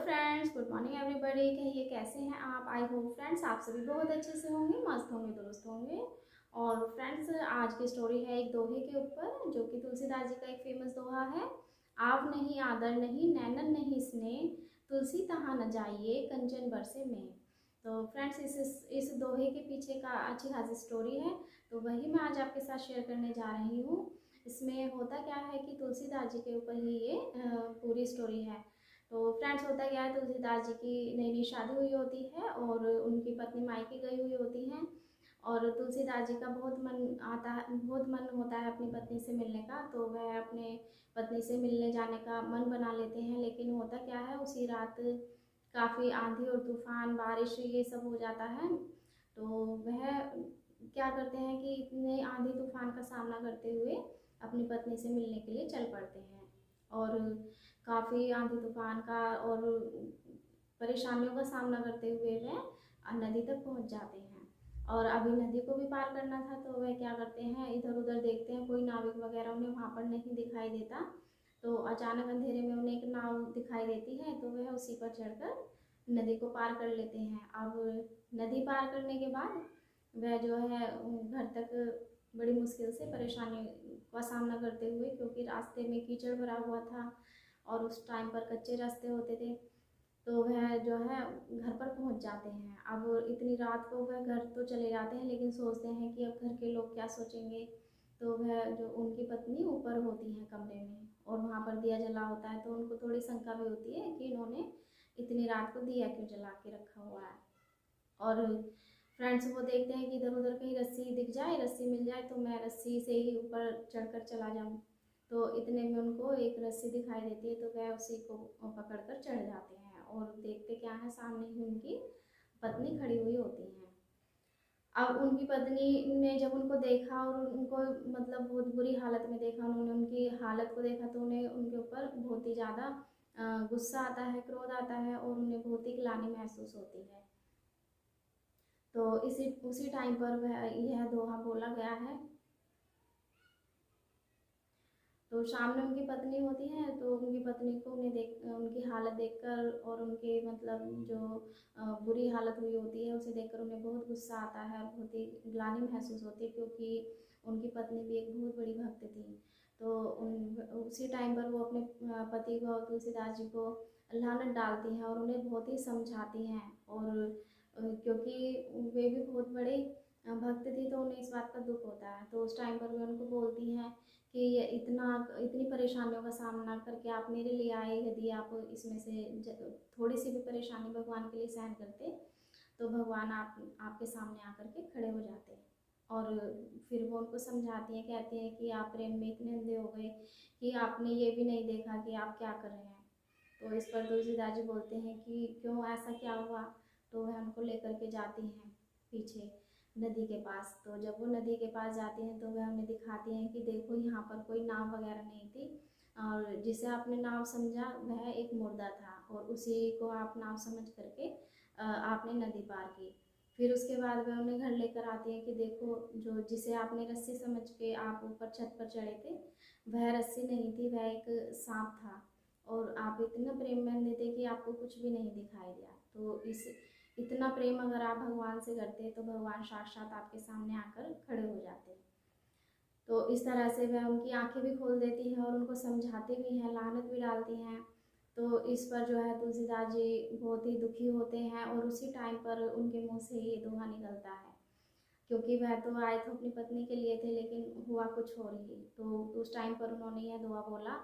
Friends, good morning everybody. कहिए कैसे हैं आप। आई होप फ्रेंड्स आप सभी बहुत अच्छे से होंगे, मस्त होंगे, दुरुस्त होंगे। और फ्रेंड्स आज की स्टोरी है एक दोहे के ऊपर, जो कि तुलसीदास जी का एक फेमस दोहा है। आव नहीं आदर नहीं नैनन नहीं स्नेह, तुलसी तहाँ न जाइए कंचन बरसे में। तो फ्रेंड्स इस दोहे के पीछे का अच्छी खासी स्टोरी है, तो वही मैं आज आपके साथ शेयर करने जा रही हूँ। इसमें होता क्या है कि तुलसीदास जी के ऊपर ही ये पूरी स्टोरी है। तो फ्रेंड्स होता क्या है, तुलसीदास जी की नई नई शादी हुई होती है और उनकी पत्नी मायके गई हुई होती हैं। और तुलसीदास जी का बहुत मन होता है अपनी पत्नी से मिलने का। तो वह अपने पत्नी से मिलने जाने का मन बना लेते हैं, लेकिन होता क्या है उसी रात काफ़ी आंधी और तूफान, बारिश ये सब हो जाता है। तो वह क्या करते हैं कि इतने आंधी तूफान का सामना करते हुए अपनी पत्नी से मिलने के लिए चल पड़ते हैं। और काफ़ी आंधी तूफान का और परेशानियों का सामना करते हुए वह नदी तक पहुंच जाते हैं। और अभी नदी को भी पार करना था, तो वह क्या करते हैं, इधर उधर देखते हैं, कोई नाविक वगैरह उन्हें वहाँ पर नहीं दिखाई देता। तो अचानक अंधेरे में उन्हें एक नाव दिखाई देती है, तो वह उसी पर चढ़कर नदी को पार कर लेते हैं। अब नदी पार करने के बाद वह जो है घर तक बड़ी मुश्किल से परेशानी का सामना करते हुए, क्योंकि रास्ते में कीचड़ भरा हुआ था और उस टाइम पर कच्चे रास्ते होते थे, तो वह जो है घर पर पहुंच जाते हैं। अब इतनी रात को वह घर तो चले जाते हैं, लेकिन सोचते हैं कि अब घर के लोग क्या सोचेंगे। तो वह जो उनकी पत्नी ऊपर होती हैं कमरे में और वहाँ पर दिया जला होता है, तो उनको थोड़ी शंका भी होती है कि इन्होंने इतनी रात को दिया क्यों जला के रखा हुआ है। और फ्रेंड्स वो देखते हैं कि इधर उधर कहीं रस्सी दिख जाए, रस्सी मिल जाए तो मैं रस्सी से ही ऊपर चढ़कर चला जाऊँ। तो इतने में उनको एक रस्सी दिखाई देती है, तो वह उसी को पकड़कर चढ़ जाते हैं और देखते क्या है, सामने ही उनकी पत्नी खड़ी हुई होती हैं। अब उनकी पत्नी ने जब उनको देखा और उनको मतलब बहुत बुरी हालत में देखा, उन्होंने उनकी हालत को देखा, तो उन्हें उनके ऊपर बहुत ही ज़्यादा गुस्सा आता है, क्रोध आता है और उन्हें बहुत ही ग्लानि महसूस होती है। तो उसी टाइम पर वह यह दोहा बोला गया है। तो सामने उनकी पत्नी होती है, तो उनकी पत्नी को उनकी हालत देखकर और उनके मतलब जो बुरी हालत हुई होती है उसे देखकर उन्हें बहुत गुस्सा आता है और बहुत ही ग्लानि महसूस होती है, क्योंकि उनकी पत्नी भी एक बहुत बड़ी भक्त थी। तो उसी टाइम पर वो अपने पति को, तुलसीदास जी को लानत डालती हैं और उन्हें बहुत ही समझाती हैं। और क्योंकि वे भी बहुत बड़े भक्त थी, तो उन्हें इस बात का दुख होता है। तो उस टाइम पर वे उनको बोलती हैं कि इतनी परेशानियों का सामना करके आप मेरे लिए आए, यदि आप इसमें से थोड़ी सी भी परेशानी भगवान के लिए सहन करते, तो भगवान आपके सामने आकर के खड़े हो जाते। और फिर वो उनको समझाती हैं, कहती हैं कि आप प्रेम में इतने अंधे हो गए कि आपने ये भी नहीं देखा कि आप क्या कर रहे हैं। तो इस पर तुलसीदास जी बोलते हैं कि क्यों, ऐसा क्या हुआ। तो वह उनको लेकर के जाती हैं पीछे नदी के पास। तो जब वो नदी के पास जाती हैं, तो वह उन्हें दिखाती हैं कि देखो यहाँ पर कोई नाव वगैरह नहीं थी, और जिसे आपने नाव समझा वह एक मुर्दा था, और उसी को आप नाव समझ करके आपने नदी पार की। फिर उसके बाद वह उन्हें घर लेकर आती है कि देखो, जो जिसे आपने रस्सी समझ के आप ऊपर छत पर चढ़े थे, वह रस्सी नहीं थी, वह एक सांप था। और आप इतना प्रेम में अंधे थे कि आपको कुछ भी नहीं दिखाई दिया। तो इतना प्रेम अगर आप भगवान से करते, तो भगवान साक्षात आपके सामने आकर खड़े हो जाते। तो इस तरह से वह उनकी आंखें भी खोल देती हैं और उनको समझाती भी हैं, लानत भी डालती हैं। तो इस पर जो है तुलसीदास जी बहुत ही दुखी होते हैं और उसी टाइम पर उनके मुंह से ये दोहा निकलता है, क्योंकि वह तो आए थे अपनी पत्नी के लिए थे, लेकिन हुआ कुछ और ही। तो उस टाइम पर उन्होंने यह दुआ बोला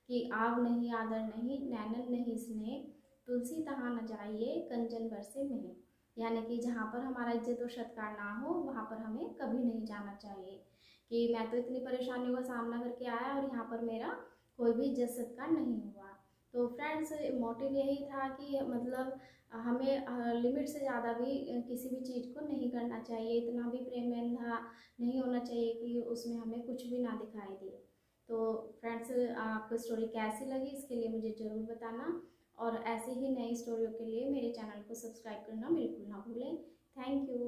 कि आव नहीं आदर नहीं नैनन नहीं स्नेह, तुलसी तहाँ न जाइए कंचन बरसे में। यानी कि जहाँ पर हमारा इज्जत और सत्कार ना हो, वहाँ पर हमें कभी नहीं जाना चाहिए। कि मैं तो इतनी परेशानियों का सामना करके आया और यहाँ पर मेरा कोई भी इज्जत सत्कार नहीं हुआ। तो फ्रेंड्स मोटिव यही था कि मतलब हमें लिमिट से ज़्यादा भी किसी भी चीज़ को नहीं करना चाहिए, इतना भी प्रेम में अंधा नहीं होना चाहिए कि उसमें हमें कुछ भी ना दिखाई दे। तो फ्रेंड्स आपको स्टोरी कैसी लगी, इसके लिए मुझे ज़रूर बताना, और ऐसे ही नई स्टोरियों के लिए मेरे चैनल को सब्सक्राइब करना बिल्कुल ना भूलें। Thank you.